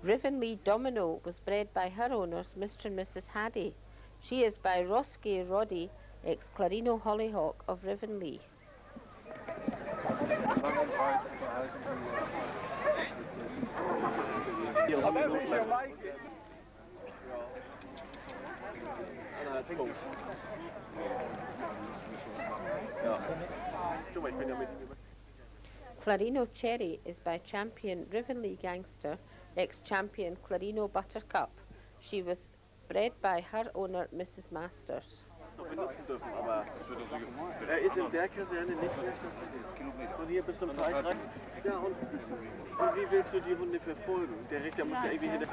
Rivenley Domino was bred by her owners, Mr. and Mrs. Haddy. She is by Roske Roddy, ex-Clarino Hollyhock of Rivenley. Clarino Cherry is by champion Rivenley Gangster, ex-champion Clarino Buttercup. She was bred by her owner, Mrs. Masters. Ist in der Kaserne nicht mehr stationiert. Von hier bis zum Teich rein. Ja, und wie willst du die Hunde verfolgen? Der Richter muss ja irgendwie hin.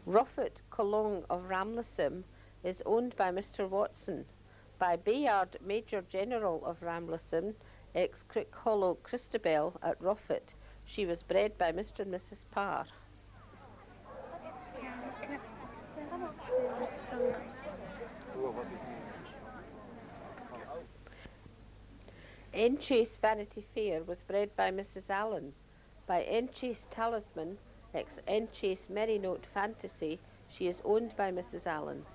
Ruffet Colong of Ramlessim is owned by Mr. Watson. By Bayard Major General of Ramlessim, ex-Crick Hollow Christabel at Ruffet. She was bred by Mr. and Mrs. Parr. Enchase Vanity Fair was bred by Mrs. Allen. By Enchase Talisman, ex-Enchase Merry Note Fantasy, she is owned by Mrs. Allen.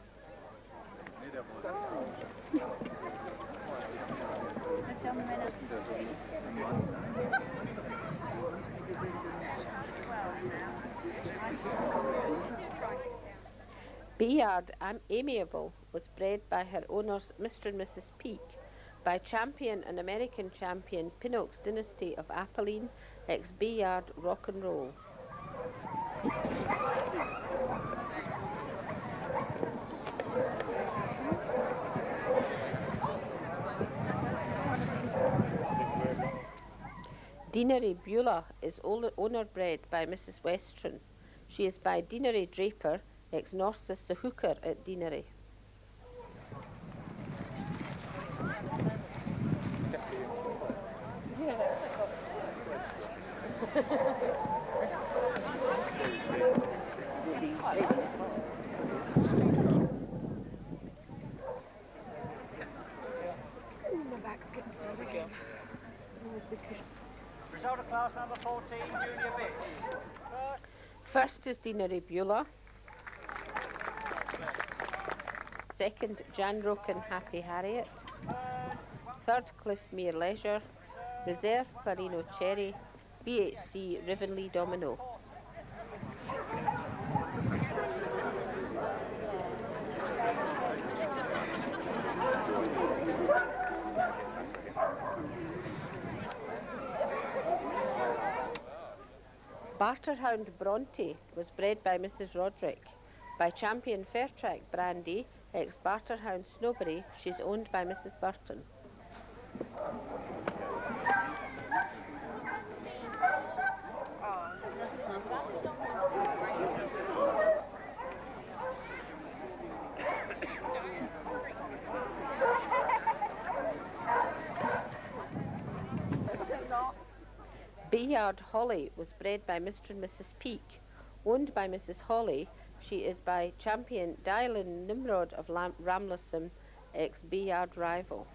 Bayard Amiable was bred by her owners, Mr. and Mrs. Peak. By champion and American champion Pinnock's Dynasty of Apolline, ex-Bayard Rock and Roll. Deanery Beulah is owner bred by Mrs. Westron. She is by Deanery Draper, ex-Narcissus the Hooker at Deanery. My back's getting sore again. Result of class number 14, Junior Bitch. First is Deanery Beulah. Second, Jan Roken Happy Harriet. Third, Cliffmere Leisure. Reserve, Clarino Cherry. BHC, Rivenley Domino. Barterhound Bronte was bred by Mrs. Roderick. By champion Fairtrack Brandy, ex-Barterhound Snowberry, she's owned by Mrs. Burton. Bayard Holly was bred by Mr. and Mrs. Peak. Owned by Mrs. Holly, she is by champion Dylan Nimrod of Ramlessim, ex-Bayard rival.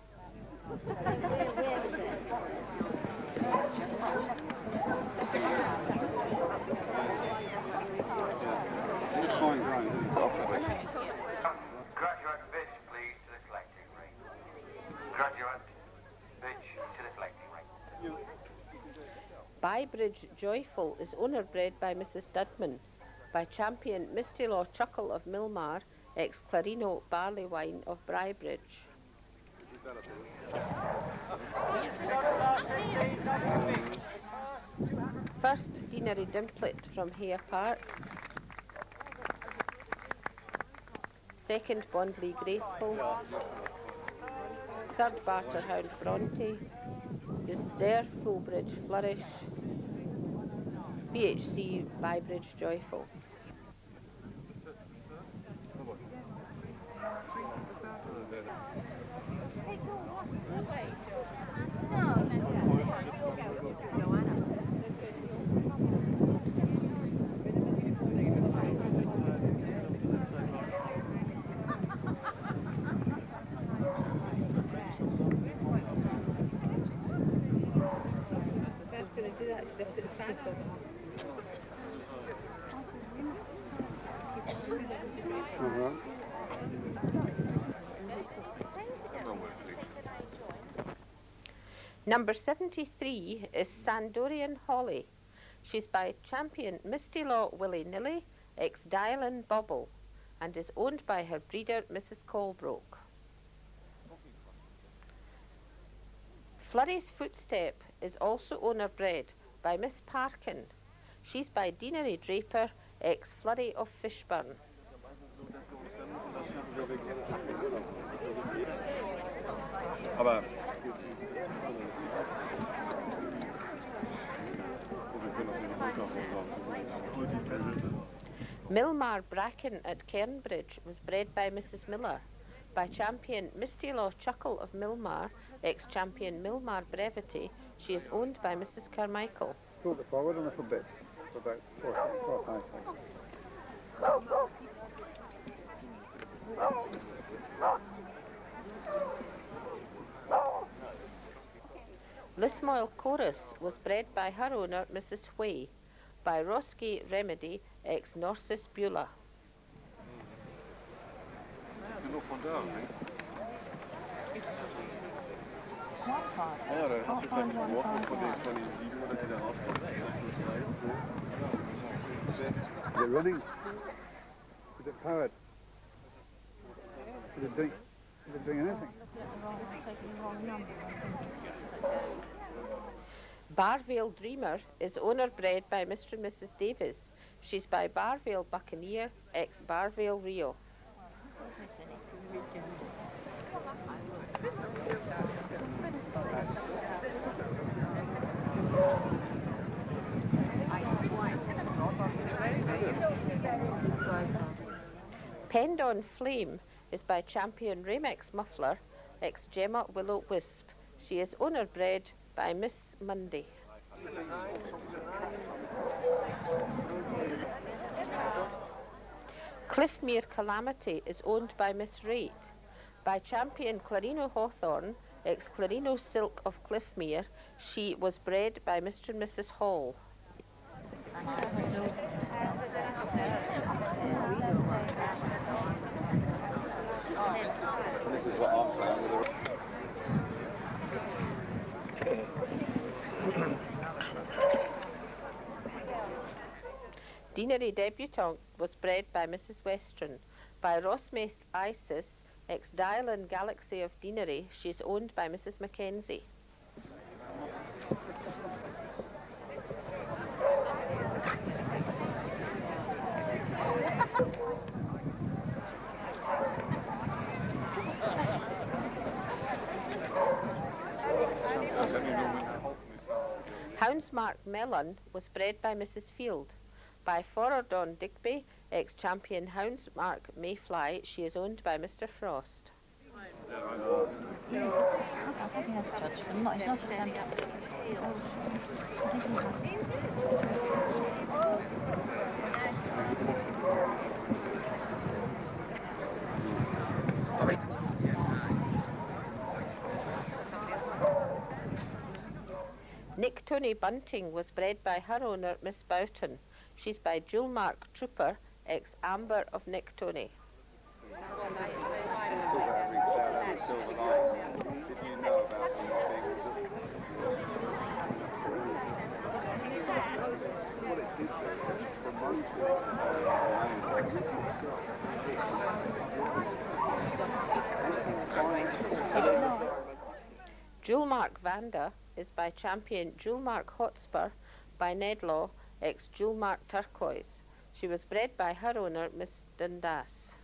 Graduate bitch, please, to the collecting ring. Graduate bitch to the collecting ring. Bybridge Joyful is owner bred by Mrs. Dudman. By champion Misty Law Chuckle of Milmar, ex-Clarino Barley Wine of Brybridge. First, Deanery Dimplet from Hare Park. Second, Bondley Graceful. Third, Barterhound Bronte. Reserve, Fullbridge Flourish. BHC, Bybridge Joyful. Number 73 is Sandorian Holly. She's by champion Misty Law Willy Nilly, ex-Dylan Bobble, and is owned by her breeder Mrs. Colebroke. Flurry's Footstep is also owner bred by Miss Parkin. She's by Deanery Draper, ex-Flurry of Fishburn. Aber Milmar Bracken at Cairnbridge was bred by Mrs. Miller, by champion Misty Law Chuckle of Milmar, ex-champion Milmar Brevity. She is owned by Mrs. Carmichael. Tilt it forward a little bit, for about 4 or 5 seconds. Lismoil Chorus was bred by her owner, Mrs. Way, by Roski Remedy, ex-Norsis Beulah. genug von da, ne? Ja, da hast du vielleicht einen Walk von den 7 oder die da rauskommen. Is it running? Is it powered? Is it doing anything? Barvale Dreamer is owner bred by Mr. and Mrs. Davis. She's by Barvale Buccaneer, ex-Barvale Rio. Pendon Flame is by champion Ramex Muffler, ex-Gemma Willow Wisp. She is owner bred by Miss Monday. Cliffmere Calamity is owned by Miss Rate. By champion Clarino Hawthorne, ex-Clarino Silk of Cliffmere, she was bred by Mr. and Mrs. Hall. This is what I'm saying with the... Deanery Debutante was bred by Mrs. Western. By Rossmith Isis, ex-Dylan Galaxy of Deanery, she is owned by Mrs. Mackenzie. Houndsmark Mellon was bred by Mrs. Field. By Forodon Digby, ex-champion Houndsmark Mayfly, she is owned by Mr. Frost. Nick Tony Bunting was bred by her owner, Miss Boughton. She's by Jewelmark Trooper, ex-Amber of Nick Tony. Jewelmark Vanda is by champion Jewelmark Hotspur, by Nedlaw, ex-Jewelmark Turquoise. She was bred by her owner, Miss Dundas.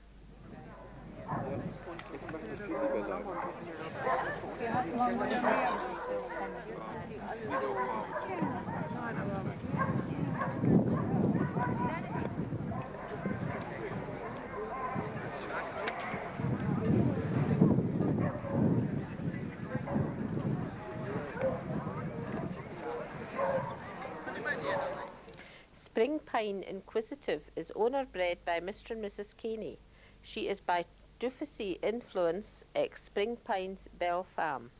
Spring Pine Inquisitive is owner bred by Mr. and Mrs. Caney. She is by Dufficy Influence, ex-Spring Pines Belle Femme.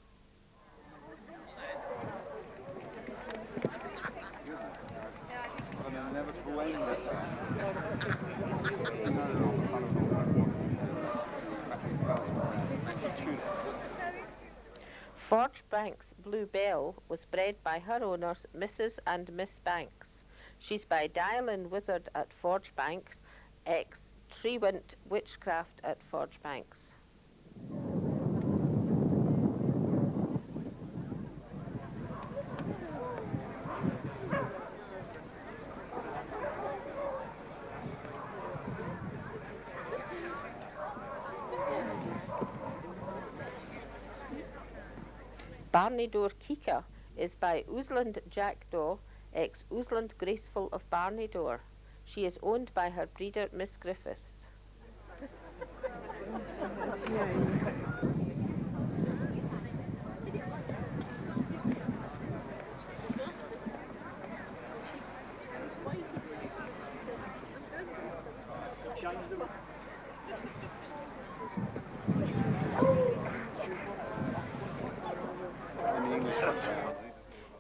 Forge Banks' Blue Bell was bred by her owners, Mrs. and Miss Banks. She's by Dialin Wizard at Forge Banks, ex Trewint Witchcraft at Forge Banks. Barneydore Kika is by Ousland Jackdaw, ex Ousland Graceful of Barneydore. She is owned by her breeder, Miss Griffiths.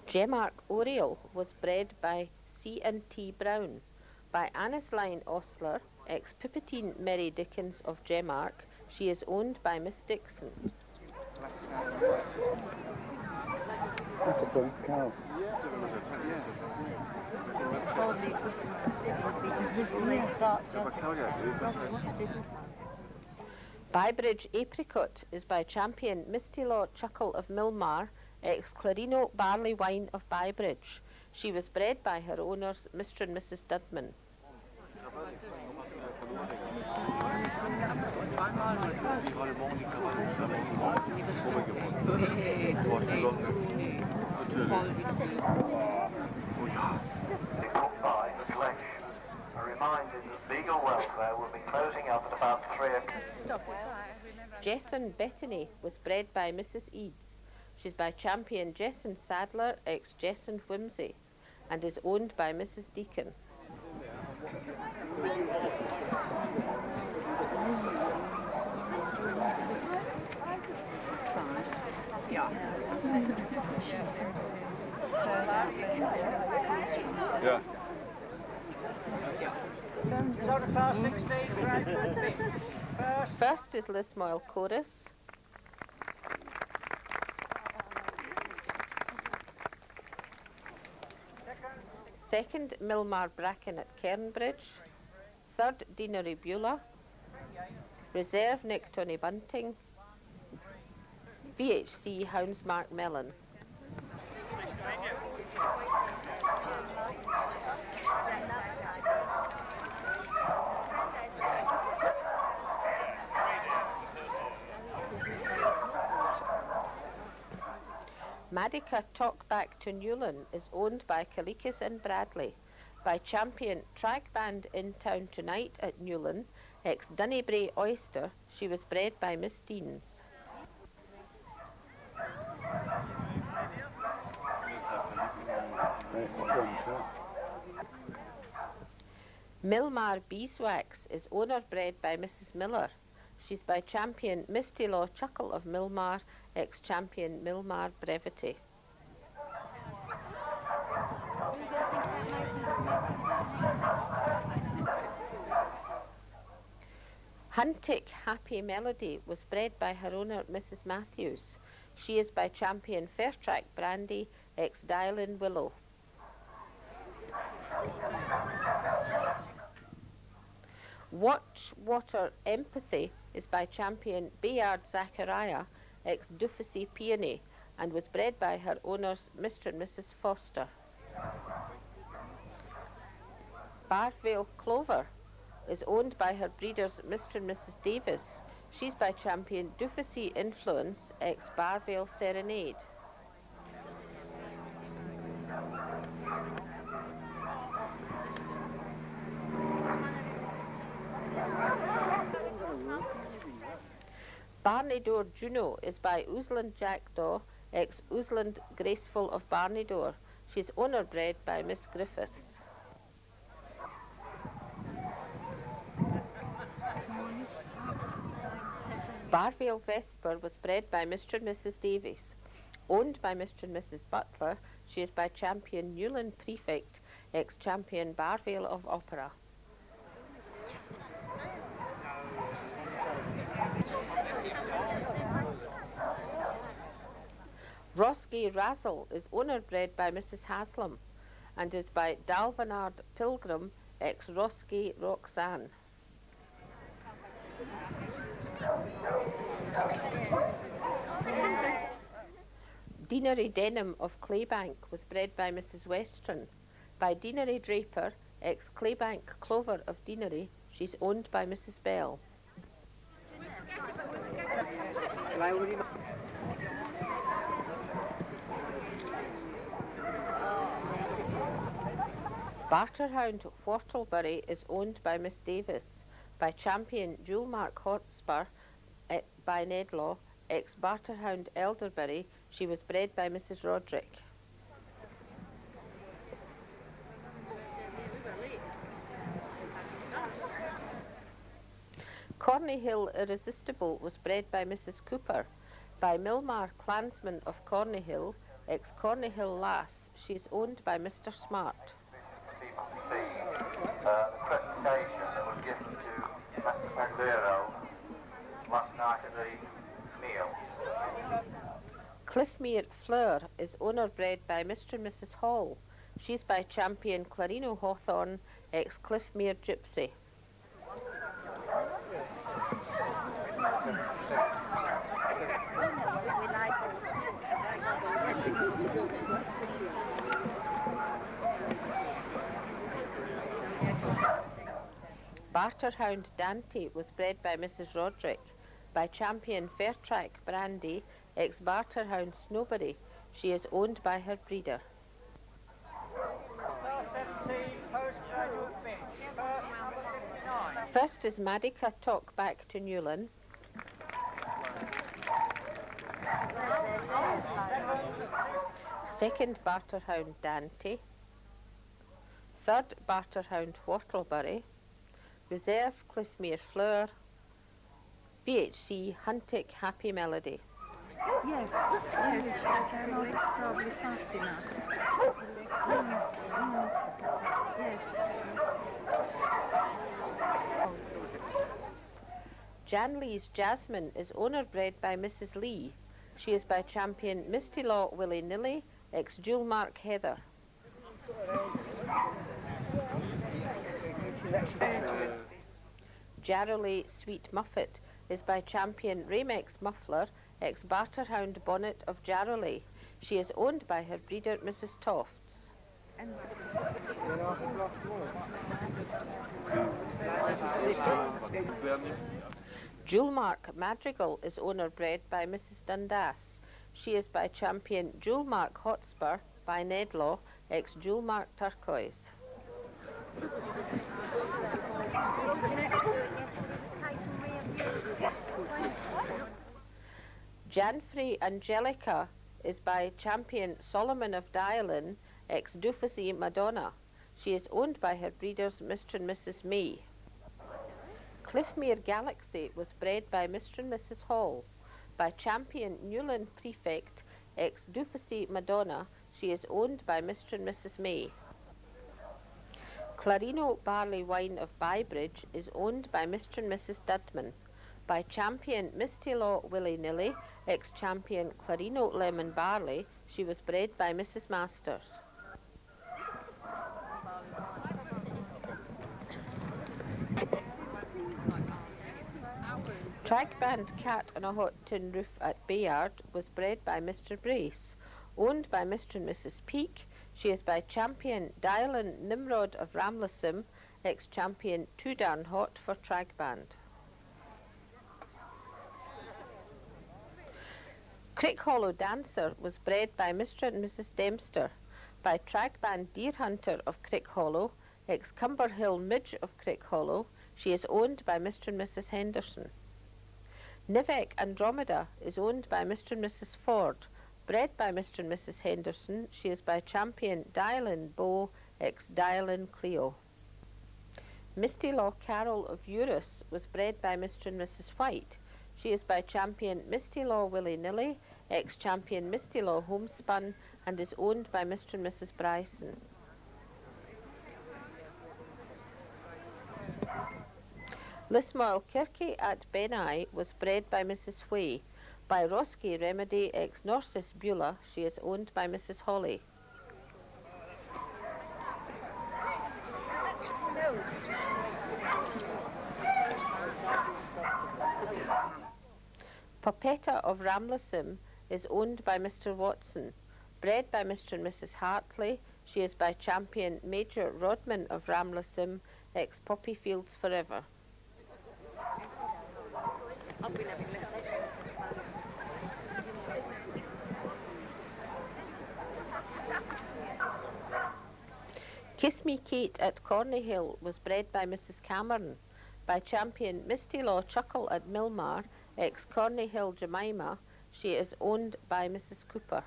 Gemark Oriole was bred by C&T Brown. By Annisline Ostler, ex-Pipitine Mary Dickens of Gemark, she is owned by Miss Dixon. That's a black cow. Bybridge Apricot is by champion Misty Law Chuckle of Milmar, ex-Clarino Barley Wine of Bybridge. She was bred by her owners, Mr. and Mrs. Dudman. By the collection. A reminder that Beagle Welfare will be closing up at about 3 o'clock. Jesson Bettany was bred by Mrs. Eads. She's by champion Jesson Sadler, ex-Jesson Whimsy, and is owned by Mrs. Deacon. Yeah. Total class 16, graduate B. First is Lismoil Chorus. Second, Milmar Bracken at Cairnbridge. Third, Deanery Beulah. Reserve, Nick Tony Bunting. VHC, Houndsmark Mellon. Madica Talkback to Newlyn is owned by Calicus and Bradley. By champion Track Band in Town Tonight at Newlyn, ex Dunnybray Oyster, she was bred by Miss Deans. Milmar Beeswax is owner bred by Mrs. Miller. She's by champion Misty Law Chuckle of Milmar, ex-champion Milmar Brevity. Huntick Happy Melody was bred by her owner, Mrs. Matthews. She is by champion Fairtrack Brandy, ex-Dialin Willow. Watchwater Empathy is by champion Bayard Zachariah, ex-Dufficy Peony, and was bred by her owners, Mr. and Mrs. Foster. Barvale Clover is owned by her breeders, Mr. and Mrs. Davis. She's by champion Dufficy Influence, ex-Barvale Serenade. Barneydore Juno is by Ousland Jackdaw, ex-Ousland Graceful of Barneydore. She's owner bred by Miss Griffiths. Barvale Vesper was bred by Mr. and Mrs. Davies. Owned by Mr. and Mrs. Butler, she is by champion Newlyn Prefect, ex-champion Barvale of Opera. Rosky Razzle is owner bred by Mrs. Haslam and is by Dalvanard Pilgrim ex Rosky Roxanne. Deanery Denham of Claybank was bred by Mrs. Western. By Deanery Draper ex Claybank Clover of Deanery, she's owned by Mrs. Bell. Barterhound Whortlebury is owned by Miss Davis. By Champion Jewelmark Hotspur by Nedlaw, ex Barterhound Elderbury, she was bred by Mrs. Roderick. Corneyhill Irresistible was bred by Mrs. Cooper. By Milmar Clansman of Corneyhill, ex Corneyhill Lass, she is owned by Mr. Smart. The presentation that was given to Master Pagliaro last night at the meal. Cliffmere Fleur is owner bred by Mr. and Mrs. Hall. She's by Champion Clarino Hawthorne, ex Cliffmere Gypsy. Barterhound Dante was bred by Mrs. Roderick. By Champion Fairtrack Brandy, ex Barterhound Snowberry, she is owned by her breeder. First 17, postgraduate bitch. First number 59. First is Madica Talk Back to Newlyn. Second, Barterhound Dante. Third, Barterhound Whortlebury. Reserve, Cliffmere Fleur. BHC, Huntick Happy Melody. Yes, yes, they're not probably fast enough. Yes. Jan Lee's Jasmine is owner bred by Mrs. Lee. She is by Champion Misty Law Willy Nilly, ex Jewelmark Heather. Jarrowley Sweet Muffet is by Champion Ramex Muffler, ex Barterhound Bonnet of Jarrowley. She is owned by her breeder, Mrs. Tofts. Jewelmark Madrigal is owner bred by Mrs. Dundas. She is by Champion Jewelmark Hotspur by Nedlaw, ex Jewelmark Turquoise. Janfrey Angelica is by Champion Solomon of Dialin, ex Dufusy Madonna. She is owned by her breeders, Mr. and Mrs. May. Cliffmere Galaxy was bred by Mr. and Mrs. Hall. By Champion Newlyn Prefect, ex Dufusy Madonna, she is owned by Mr. and Mrs. May. Clarino Barley Wine of Bybridge is owned by Mr. and Mrs. Dudman. By Champion Misty Law Willy Nilly, ex Champion Clarino Lemon Barley, she was bred by Mrs. Masters. Tragband Cat on a Hot Tin Roof at Bayard was bred by Mr. Brace. Owned by Mr. and Mrs. Peake, she is by Champion Dylan Nimrod of Ramlessim, ex Champion Too Darn Hot for Tragband. Crick Hollow Dancer was bred by Mr. and Mrs. Dempster. By Tragband Deer Hunter of Crick Hollow, ex Cumberhill Midge of Crick Hollow, she is owned by Mr. and Mrs. Henderson. Nivek Andromeda is owned by Mr. and Mrs. Ford. Bred by Mr. and Mrs. Henderson, she is by Champion Dylan Bow, ex Dylan Cleo. Misty Law Carol of Eurus was bred by Mr. and Mrs. White. She is by Champion Misty Law Willy Nilly, ex Champion Misty Law Homespun, and is owned by Mr. and Mrs. Bryson. Lismoil Kirky at Benai was bred by Mrs. Way. By Roski Remedy ex Norsis Beulah, she is owned by Mrs. Holly. Popetta of Ramlesham is owned by Mr. Watson. Bred by Mr. and Mrs. Hartley, she is by Champion Major Rodman of Ramlesham, ex Poppy Fields Forever. Kiss Me Kate at Corneyhill was bred by Mrs. Cameron. By Champion Misty Law Chuckle at Milmar, ex Corneyhill Jemima, she is owned by Mrs. Cooper.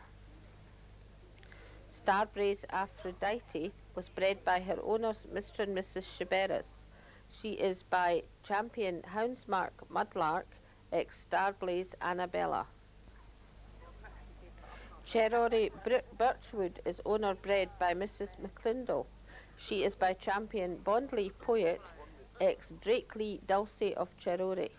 Starbreeze Aphrodite was bred by her owners, Mr. and Mrs. Shiberis. She is by Champion Houndsmark Mudlark, ex Starblaze Annabella. Cherry Birchwood is owner bred by Mrs. McClindle. She is by Champion Bondley Poet, ex Drakeley Dulcie of Cherry.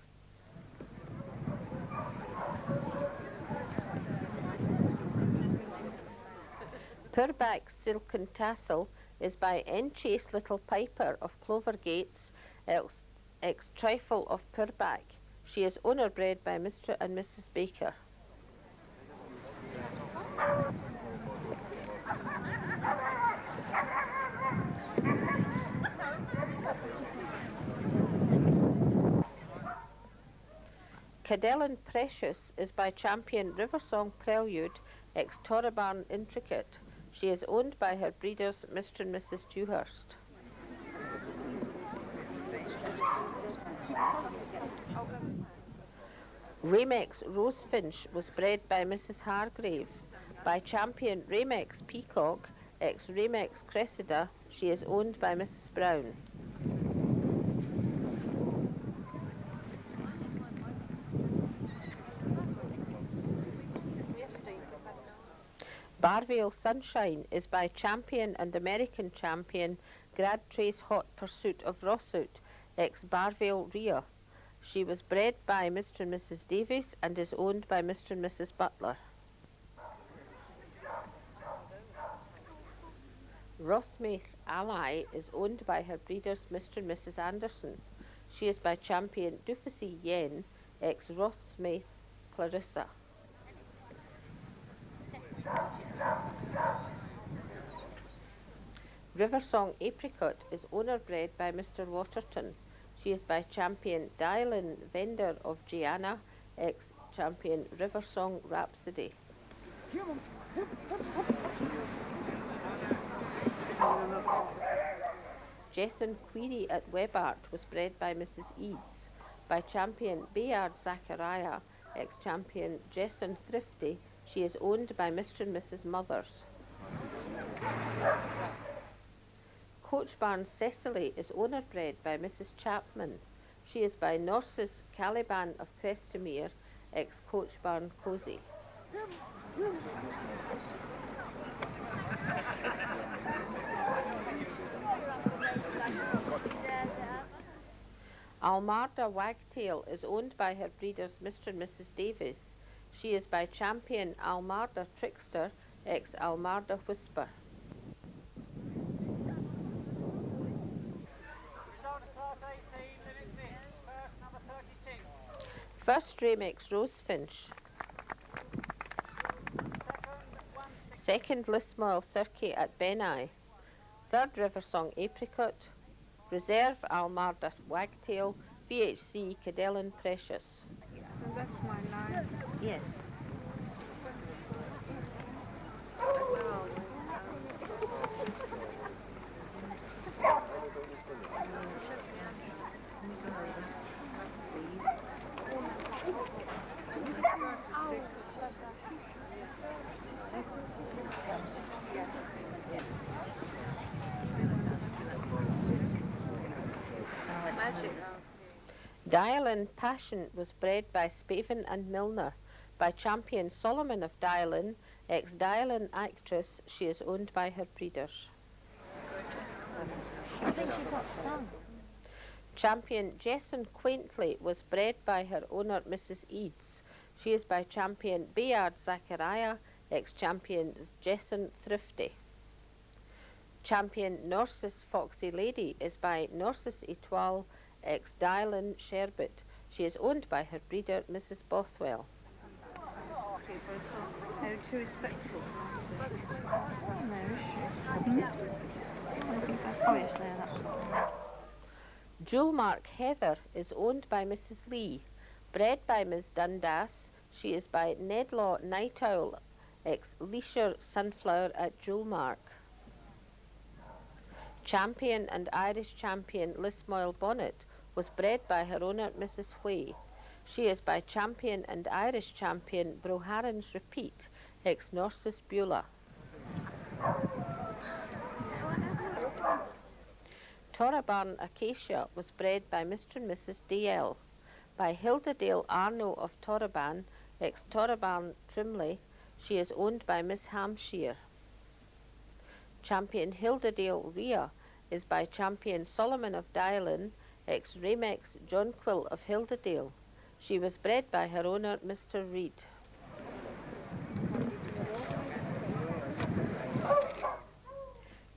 Purback Silken Tassel is by Enchase Little Piper of Clovergates, ex Trifle of Purback. She is owner bred by Mr. and Mrs. Baker. Cadellan Precious is by Champion Riversong Prelude, ex Torribarn Intricate. She is owned by her breeders, Mr. and Mrs. Dewhurst. Ramex Rosefinch was bred by Mrs. Hargrave. By Champion Ramex Peacock, ex Ramex Cressida, she is owned by Mrs. Brown. Barvale Sunshine is by Champion and American Champion Grad Trace Hot Pursuit of Rossut, ex Barvale Rhea. She was bred by Mr. and Mrs. Davies and is owned by Mr. and Mrs. Butler. Rossmith Ally is owned by her breeders, Mr. and Mrs. Anderson. She is by Champion Dufusy Yen, ex Rothsmith Clarissa. Riversong Apricot is owner bred by Mr. Waterton. She is by Champion Dylan Vendor of Gianna, ex Champion Riversong Rhapsody. Jesson Query at Webart was bred by Mrs. Eads. By Champion Bayard Zachariah, ex Champion Jesson Thrifty, she is owned by Mr. and Mrs. Mothers. Coachbarn Cecily is owner bred by Mrs. Chapman. She is by Norsis Caliban of Crestamere, ex Coachbarn Cozy. Almarda Wagtail is owned by her breeders Mr. and Mrs. Davies. She is by Champion Almarda Trickster, ex Almarda Whisper. First Ramex Rosefinch. Second Lismoil Circuit at Benai. Third Riversong Apricot. Reserve Almarda Wagtail. VHC Cadellan Precious. And that's my line. Yes. Dialan Passion was bred by Spavin and Milner. By Champion Solomon of Dialan, ex Dialan Actress, she is owned by her breeders. I think she got stung. Champion Jesson Quaintly was bred by her owner Mrs. Eads. She is by champion Bayard Zachariah, ex-champion Jason Thrifty. Champion Norsis Foxy Lady is by Norsis Etoile, ex-Dylan Sherbet. She is owned by her breeder, Mrs. Bothwell. People are so how too respectful. No, is she? I think oh yes, there, that's all. Jewel Mark Heather is owned by Mrs. Lee. Bred by Ms. Dundas, she is by Nedlaw Night Owl, ex-Leisure Sunflower at Jewel Mark. Champion and Irish champion Lismoil Bonnet was bred by her owner, Mrs. Way. She is by champion and Irish champion Broharan's Repeat, ex-Norsis Beulah. Torrabarn Acacia was bred by Mr. and Mrs. DL. By Hildadale Arno of Torrabarn, ex-Torrabarn Trimley, she is owned by Miss Hampshire. Champion Hildadale Rhea is by champion Solomon of Dylan, ex-Ramex John Quill of Hildadale. She was bred by her owner, Mr. Reed.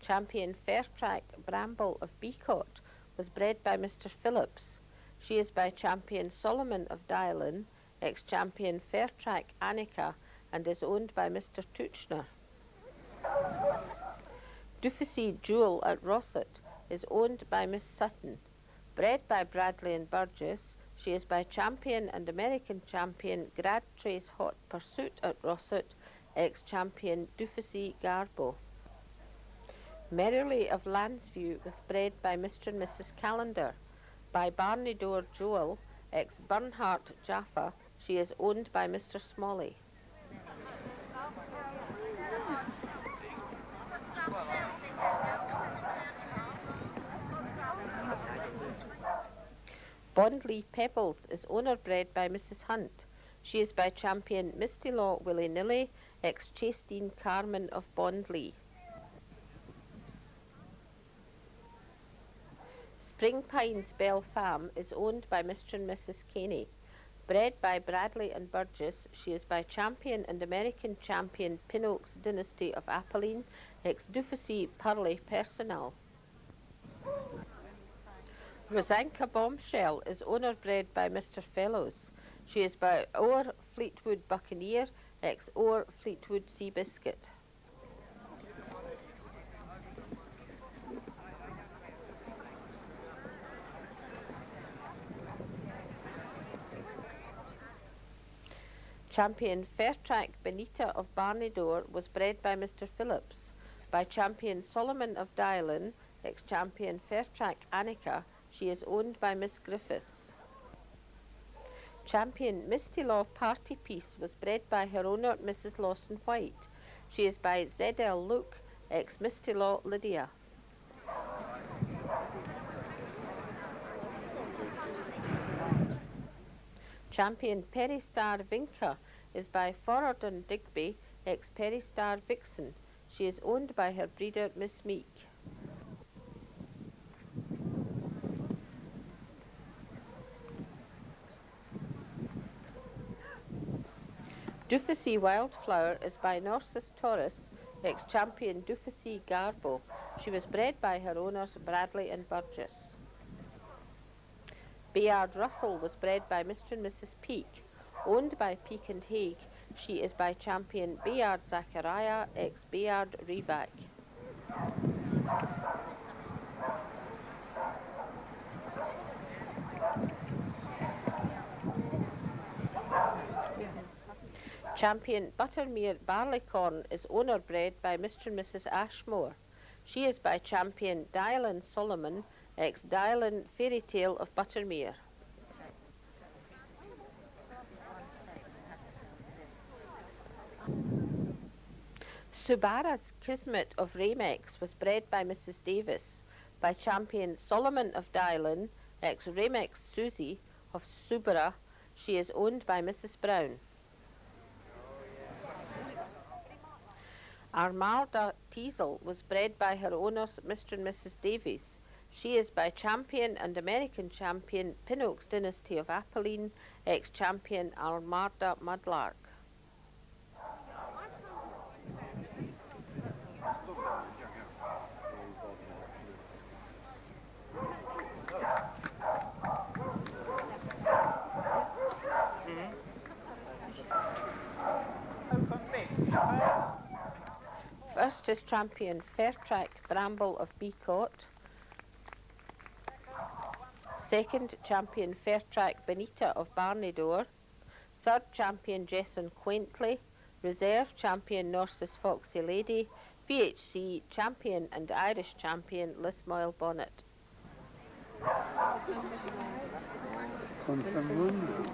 Champion Fairtrack Bramble of Beacott was bred by Mr. Phillips. She is by champion Solomon of Dylan, ex-champion Fairtrack Annika, and is owned by Mr. Tuchner. Dufficy Jewel at Rossett is owned by Miss Sutton. Bred by Bradley and Burgess, she is by champion and American champion Grad Trace Hot Pursuit at Rossett, ex-champion Dufficy Garbo. Merrily of Lansview was bred by Mr. and Mrs. Callender. By Barney Door Joel, ex-Bernhardt Jaffa, she is owned by Mr. Smalley. Bondley Pebbles is owner bred by Mrs. Hunt. She is by champion Misty Law Willy Nilly, ex-Chastine Carmen of Bondley. Spring Pines Belle Femme is owned by Mr. and Mrs. Caney. Bred by Bradley and Burgess, she is by champion and American champion Pinoak's Dynasty of Apolline, ex-Dufficy Purley Personnel. Rosanka Bombshell is owner bred by Mr. Fellows. She is by Orr Fleetwood Buccaneer, ex-Orr Fleetwood Seabiscuit. Champion Fairtrack Benita of Barneydore was bred by Mr. Phillips. By champion Solomon of Dylan, ex-champion Fairtrack Annika, she is owned by Miss Griffiths. Champion Misty Law Party Piece was bred by her owner, Mrs. Lawson White. She is by ZL Luke, ex-Misty Law Lydia. Champion Perry Star Vinca is by Forradon Digby, ex-Perry Star Vixen. She is owned by her breeder, Miss Meek. Dufficy Wildflower is by Norsis Taurus, ex-champion Dufficy Garbo. She was bred by her owners, Bradley and Burgess. Bayard Russell was bred by Mr. and Mrs. Peake. Owned by Peake and Haig, she is by champion Bayard Zachariah, ex-Bayard Revac. Champion Buttermere Barleycorn is owner bred by Mr. and Mrs. Ashmore. She is by champion Dylan Solomon, ex-Dylan Fairy Tale of Buttermere. Subara's Kismet of Ramex was bred by Mrs. Davis. By champion Solomon of Dylan, ex-Ramex Susie of Subara, she is owned by Mrs. Brown. Armada Teasel was bred by her owners, Mr. and Mrs. Davies. She is by champion and American champion Pinoak's Dynasty of Apolline, ex-champion Armada Mudlark. First is champion Fairtrack Bramble of Beacott. Second, champion Fairtrack Benita of Barneydore. Third, champion Jesson Quaintley. Reserve, champion Norsis Foxy Lady. VHC, champion and Irish champion Lismoil Bonnet. Consamundo.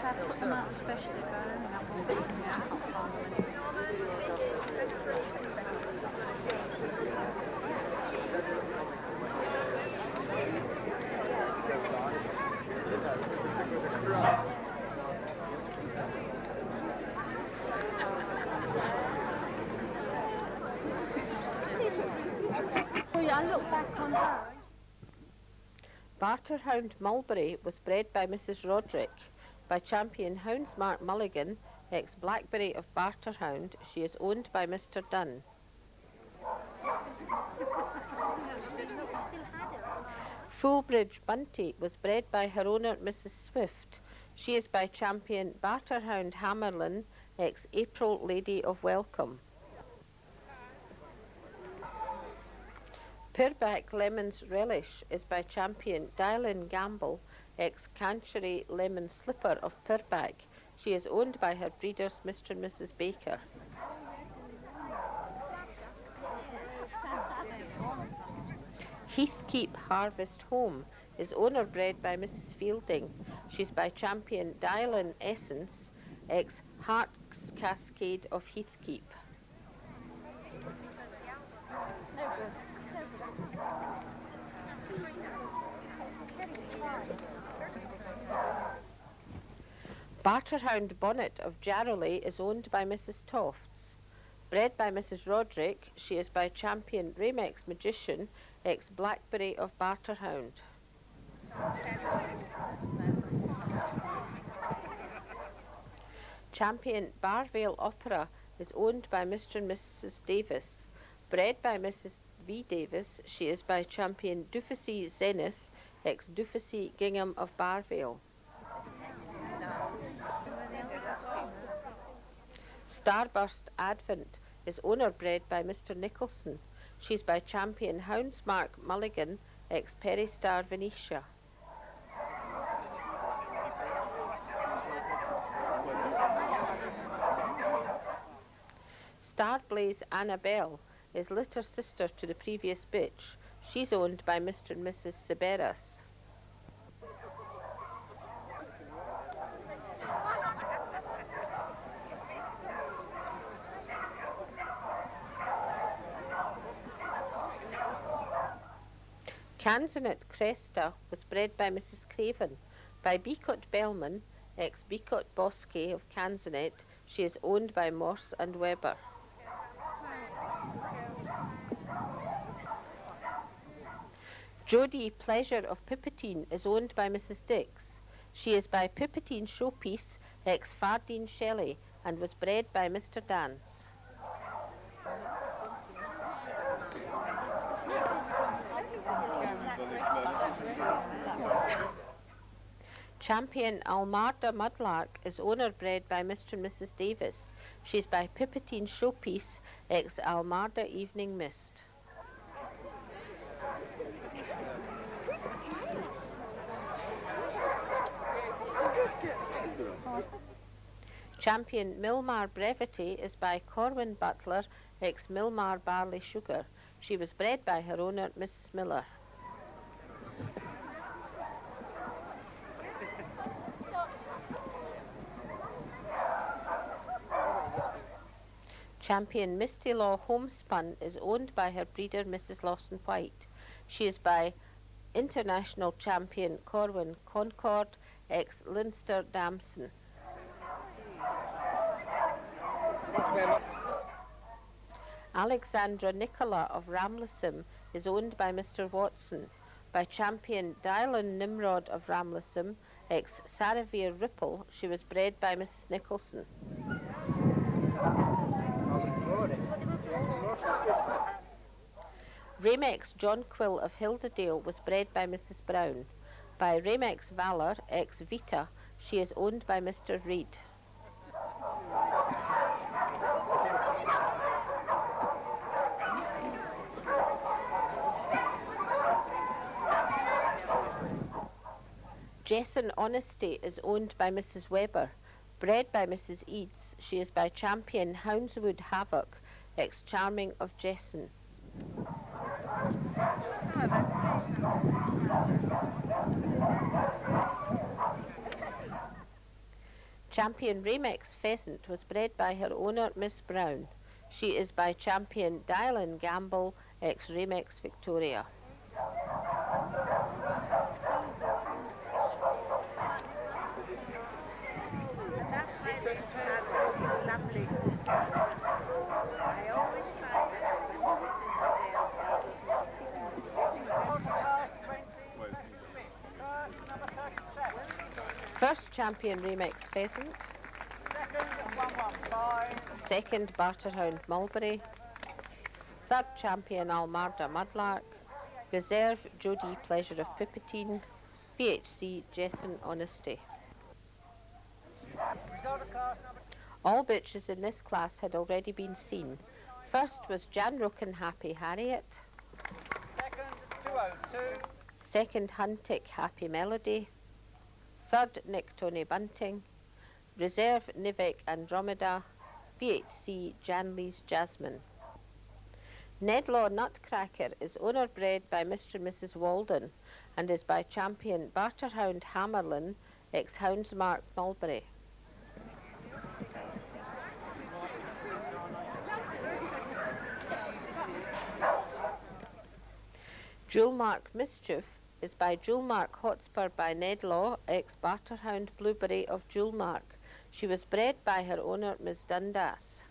I put them out especially burn that one. I look back on her. Barterhound Mulberry was bred by Mrs. Roderick. By champion Houndsmark Mulligan, ex-Blackberry of Barterhound, she is owned by Mr. Dunn. Fullbridge Bunty was bred by her owner Mrs. Swift. She is by champion Barterhound Hammerlin, ex-April Lady of Welcome. Purback Lemon's Relish is by champion Dylan Gamble, ex-Canchery Lemon Slipper of Purback. She is owned by her breeders Mr. and Mrs. Baker. Heathkeep Harvest Home is owner bred by Mrs. Fielding. She's by champion Dylan Essence, ex-Hart's Cascade of Heathkeep. Barterhound Bonnet of Jarrowley is owned by Mrs. Tofts. Bred by Mrs. Roderick, she is by champion Ramex Magician, ex-Blackberry of Barterhound. Champion Barvale Opera is owned by Mr. and Mrs. Davis. Bred by Mrs. V. Davis, she is by champion Dufficy Zenith, ex-Dufficy Gingham of Barvale. Starburst Advent is owner bred by Mr. Nicholson. She's by champion Houndsmark Mulligan, ex-Perry Star Venetia. Starblaze Annabelle is litter sister to the previous bitch. She's owned by Mr. and Mrs. Siberas. Canzonet Cresta was bred by Mrs. Craven. By Beacott Bellman, ex-Beacott Bosque of Canzonet, she is owned by Morse and Webber. Jodie Pleasure of Pipitine is owned by Mrs. Dix. She is by Pipitine Showpiece, ex-Fardine Shelley, and was bred by Mr. Dance. Champion Almarda Mudlark is owner bred by Mr. and Mrs. Davis. She's by Pipitine Showpiece, ex-Almarda Evening Mist. Champion Milmar Brevity is by Corwin Butler, ex-Milmar Barley Sugar. She was bred by her owner, Mrs. Miller. Champion Misty Law Homespun is owned by her breeder, Mrs. Lawson White. She is by international champion Corwin Concord, ex-Leinster Damson. Alexandra Nicola of Ramlesham is owned by Mr. Watson. By champion Dylan Nimrod of Ramlesham, ex-Saravir Ripple, she was bred by Mrs. Nicholson. Ramex John Quill of Hilderdale was bred by Mrs. Brown. By Ramex Valor, ex-Vita, she is owned by Mr. Reed. Jesson Honesty is owned by Mrs. Webber. Bred by Mrs. Eads, she is by champion Houndswood Havoc, ex-Charming of Jesson. Champion Ramex Pheasant was bred by her owner, Miss Brown. She is by champion Dylan Gamble, ex-Ramex Victoria. Lovely. I always find that when First champion Ramex Pheasant. Second, 115. Second Barterhound Mulberry. Third champion Almarda Mudlark. Reserve Jodie Pleasure of Pipitine. VHC Jesson Honesty. Result of class number All bitches in this class had already been seen. First was Jan Rookin Happy Harriet. second, 202. Second Huntick Happy Melody. Third Nick Tony Bunting. Reserve Nivek Andromeda. VHC Janley's Jasmine. Nedlaw Nutcracker is owner bred by Mr. and Mrs. Walden and is by champion Barterhound Hammerlin, ex-Houndsmark Mulberry. Jewelmark Mischief is by Jewelmark Hotspur by Nedlaw, ex-Barterhound Blueberry of Jewelmark. She was bred by her owner, Miss Dundas.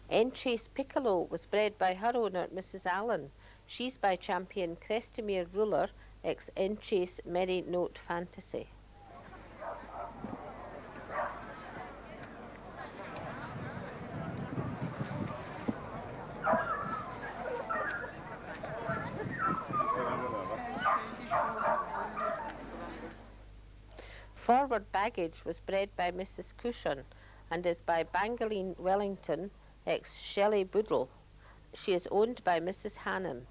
Enchase Piccolo was bred by her owner, Mrs. Allen. She's by champion Crestimere Ruler, ex-Enchase Merry Note Fantasy. Forward Baggage was bred by Mrs. Cushion and is by Bangaline Wellington, ex-Shelley Boodle. She is owned by Mrs. Hannon.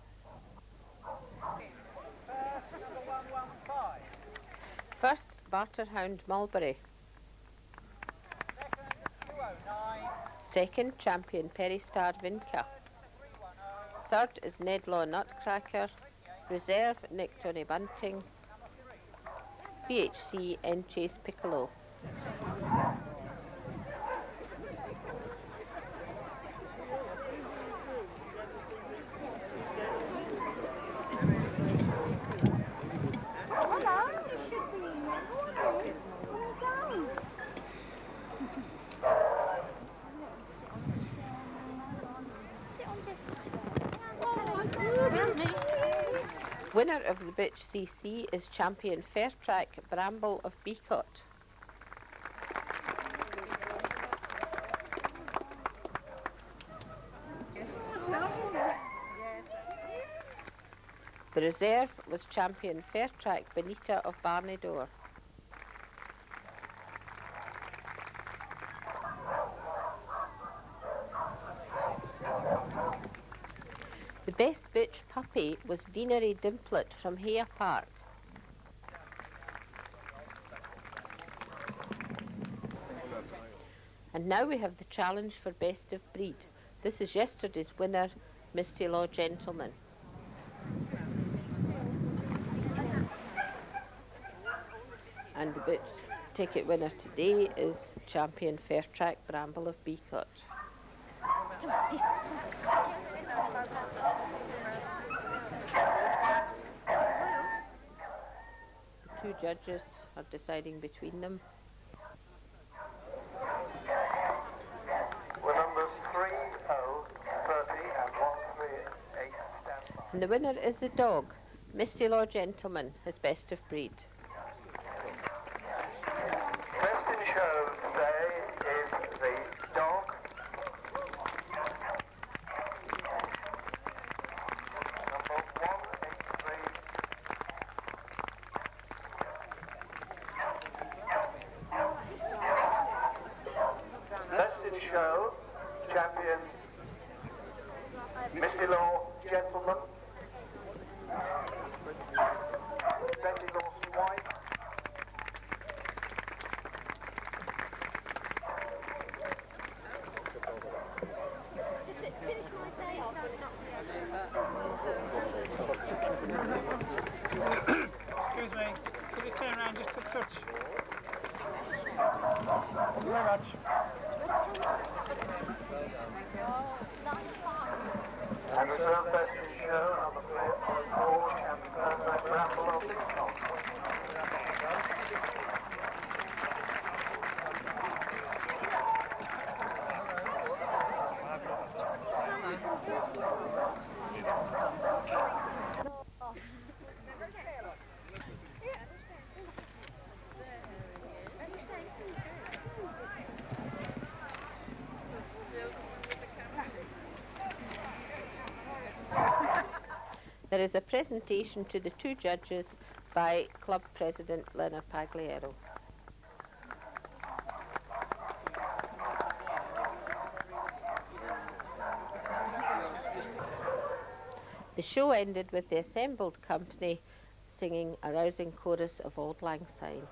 First, number 115. First, Barterhound Mulberry. Second, 209. Second, champion Perry-Star Vinca. Third is Nedlaw Nutcracker. Reserve, Nick Tony Bunting. VHC, Enchase Piccolo. Winner of the Bitch CC is champion Fairtrack Bramble of Beacot. The reserve was champion Fairtrack Benita of Barneydore. The best bitch puppy was Deanery Dimplet from Hare Park. And now we have the challenge for best of breed. This is yesterday's winner, Misty Law Gentleman. And the bitch ticket winner today is champion Fairtrack Bramble of Beacot. two judges are deciding between them. With numbers 3030 and 138 stand by. And the winner is the dog, Misty Law Gentleman, his best of breed. Best in show today is the dog. Number 183. Best in show, champion, Misty Law Gentleman. Betty Lawson White. Excuse me, could you turn around just a touch? Thank you very much. And reserve best in show, number 4, champion, Ramble of Lincoln. There is a presentation to the two judges by Club President Leonard Pagliaro. The show ended with the assembled company singing a rousing chorus of Auld Lang Syne.